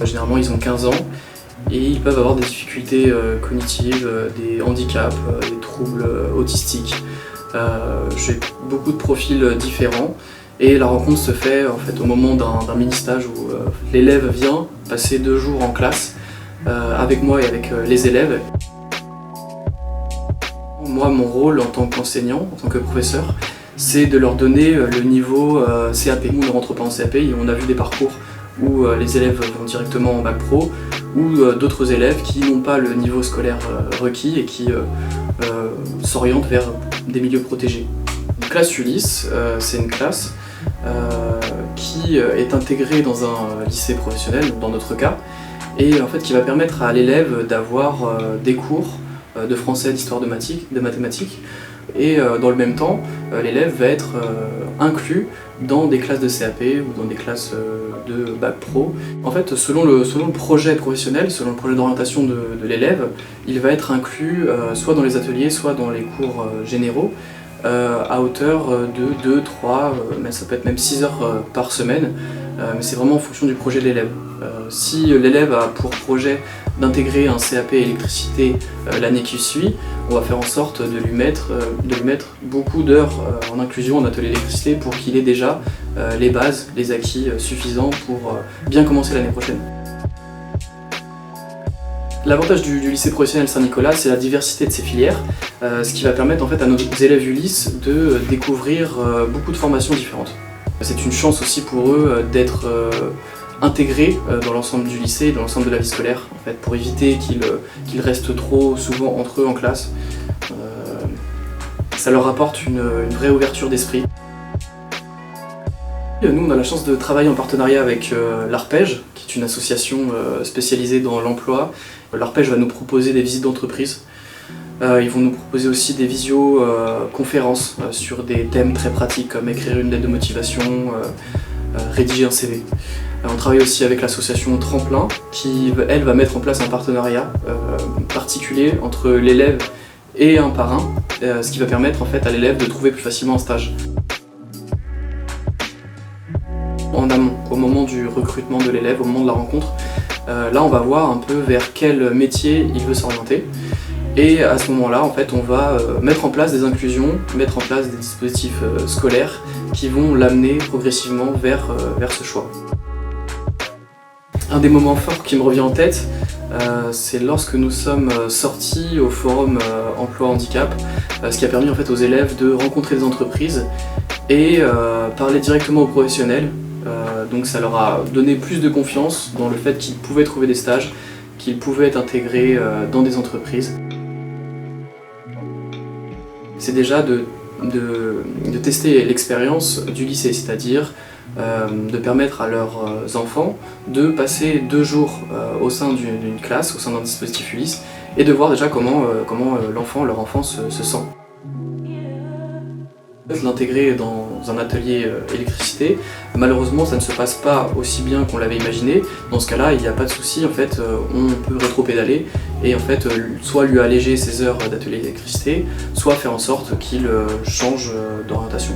Généralement ils ont 15 ans et ils peuvent avoir des difficultés cognitives, des handicaps, des troubles autistiques. J'ai beaucoup de profils différents et la rencontre se fait en fait au moment d'un mini-stage où l'élève vient passer 2 jours en classe avec moi et avec les élèves. Moi, mon rôle en tant qu'enseignant, en tant que professeur, c'est de leur donner le niveau CAP. On ne rentre pas en CAP, on a vu des parcours où les élèves vont directement en bac pro, ou d'autres élèves qui n'ont pas le niveau scolaire requis et qui s'orientent vers des milieux protégés. Une classe Ulysse, c'est une classe qui est intégrée dans un lycée professionnel, dans notre cas, et en fait qui va permettre à l'élève d'avoir des cours de français, d'histoire, de mathématiques, et dans le même temps, l'élève va être inclus dans des classes de CAP ou dans des classes de bac pro. En fait, selon le projet professionnel, selon le projet d'orientation de l'élève, il va être inclus soit dans les ateliers, soit dans les cours généraux, à hauteur de 2, 3, ça peut être même 6 heures par semaine, mais c'est vraiment en fonction du projet de l'élève. Si l'élève a pour projet d'intégrer un CAP électricité l'année qui suit, on va faire en sorte de lui mettre beaucoup d'heures en inclusion en atelier électricité pour qu'il ait déjà les bases, les acquis suffisants pour bien commencer l'année prochaine. L'avantage du lycée professionnel Saint-Nicolas, c'est la diversité de ses filières, ce qui va permettre en fait à nos élèves Ulysse de découvrir beaucoup de formations différentes. C'est une chance aussi pour eux d'être intégrés dans l'ensemble du lycée et dans l'ensemble de la vie scolaire, en fait, pour éviter qu'ils restent trop souvent entre eux en classe. Ça leur apporte une vraie ouverture d'esprit. Nous, on a la chance de travailler en partenariat avec l'Arpège, qui est une association spécialisée dans l'emploi. L'Arpège va nous proposer des visites d'entreprise. Ils vont nous proposer aussi des visio-conférences sur des thèmes très pratiques comme écrire une lettre de motivation, rédiger un CV. On travaille aussi avec l'association Tremplin qui, elle, va mettre en place un partenariat particulier entre l'élève et un parrain, ce qui va permettre en fait à l'élève de trouver plus facilement un stage. En amont, au moment du recrutement de l'élève, au moment de la rencontre, là on va voir un peu vers quel métier il veut s'orienter. Et à ce moment-là, en fait, on va mettre en place des inclusions, mettre en place des dispositifs scolaires qui vont l'amener progressivement vers ce choix. Un des moments forts qui me revient en tête, c'est lorsque nous sommes sortis au forum Emploi Handicap, ce qui a permis en fait aux élèves de rencontrer des entreprises et parler directement aux professionnels. Donc ça leur a donné plus de confiance dans le fait qu'ils pouvaient trouver des stages, qu'ils pouvaient être intégrés dans des entreprises. C'est déjà de tester l'expérience du lycée, c'est-à-dire de permettre à leurs enfants de passer 2 jours au sein d'une classe, au sein d'un dispositif Ulysse, et de voir déjà comment leur enfant se sent. L'intégrer dans un atelier électricité, malheureusement ça ne se passe pas aussi bien qu'on l'avait imaginé. Dans ce cas-là, il n'y a pas de souci, en fait, on peut rétro-pédaler et en fait soit lui alléger ses heures d'atelier électricité, soit faire en sorte qu'il change d'orientation.